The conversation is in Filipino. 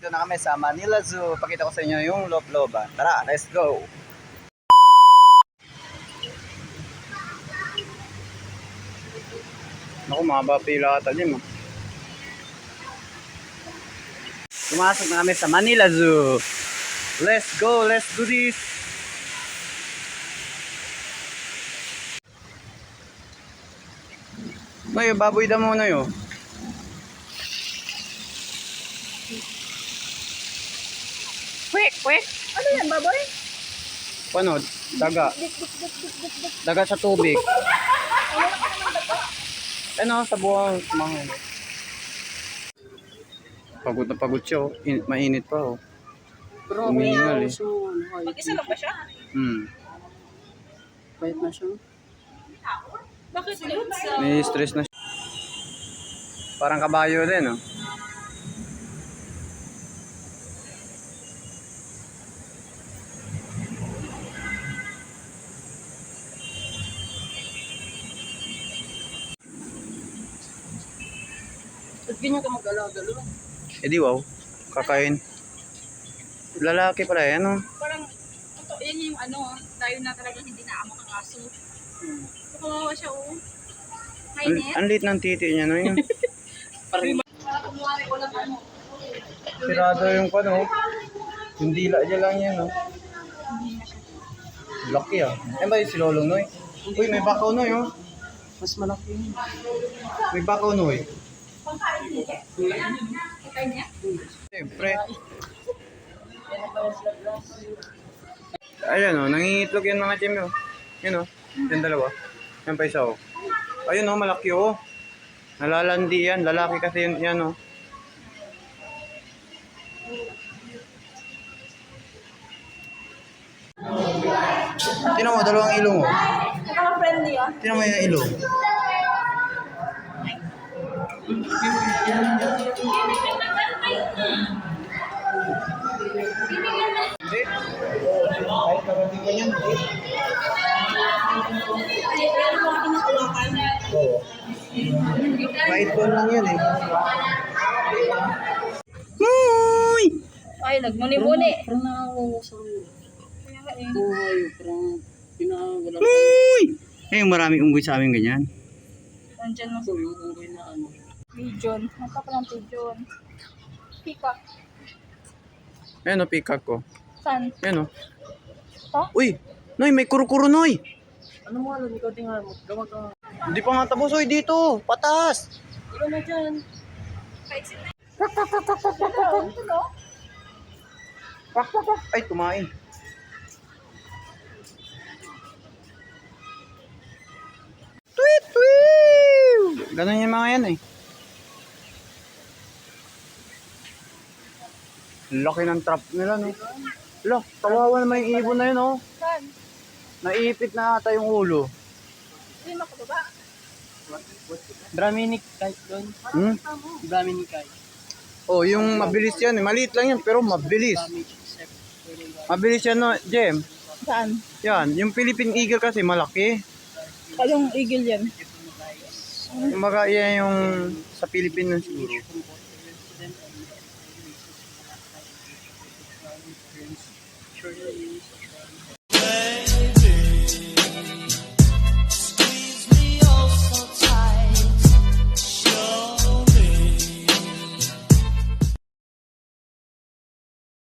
Dito na kami sa Manila Zoo. Pakita ko sa inyo yung loob-looban. Tara, let's go! Naku, mahaba pila ata dyan. Pumasok na kami sa Manila Zoo. Let's go, let's do this! Noy, baboy damo na yun. Quick, quick. Ano yan, baboy? Paano? Daga. Daga sa tubig. Ano, sa buwang mga. Pagod na pagod siya, oh. Mainit pa, oh. Umihingal, eh. Mag-isa lang ba siya? Bait na siya. Bakit yun sa... May stress na siya. Parang kabayo din, oh. Ba't ganyan ka mag-alagalo? Eh di wow, kakain. Lalaki pala yan, oh. Parang, ito, yan yung ano, tayo na talagang hindi naamak ang aso. So, kawawa siya, oh. Mainit. Ang liit ng titi niya, no? Yun. Parang kumwari ko lang ano. Sirado yung pano. Yung dila niya lang yan, no? Laki, ah. Eh ba yung si Lolong, Noy? Uy, may bakaw, Noy, oh. Mas malaki yun. May bakaw, Noy. Pangkain niya. Pangkain niya? Siyempre. Ayan, oh. Nangingitlog yan mga chim, oh. Yun, oh. Yan dalawa. Yan pa isa, oh. Ayun, oh. Malaki, oh. Nalalandi yan. Lalaki kasi yun, yan, oh. Tinan mo, dalawang ilong, oh. Nakaka-friendly, ah. Tinan mo yung ilong. Hindi. Kahit magaling ka yan, hindi. Oo. Kahit doon lang yan, eh. Huy! Ay, nagmuni-muni. Parang nakakawasang buhay. Parang pinakawala. Huy! Eh, maraming unggoy sa amin ganyan. Nandiyan mo. Ito yung unggoy na ano. Pigeon. Mata pa ng pigeon. Peacock. Ayan, oh, peacock ko. Saan? Ayan, oh. Ito? Uy! Noy, may kuro-kuro, Noy! Ano mo alam? Ikaw tingnan mo. Gawa ka. Hindi pa nga tapos, oy, dito! Patas! Ikaw na dyan. Paiksin na. Ay, kumain. Tweet, tweet! Ganun yung mga yan, eh. Laki ng trap nila, no? Lo, kawawa naman yung ibon na yun, oh. Saan? Naiipit na ata yung ulo. Hindi makababa. Brahminic kahit doon. Hmm? Brahminic kahit. Oh, yung mabilis yan, eh. Maliit lang yan, pero mabilis. Mabilis yan, no, Jem? Saan? Yan, yung Philippine Eagle kasi malaki. Kalong eagle yan. Kumbaga, yan yung sa Philippines siguro.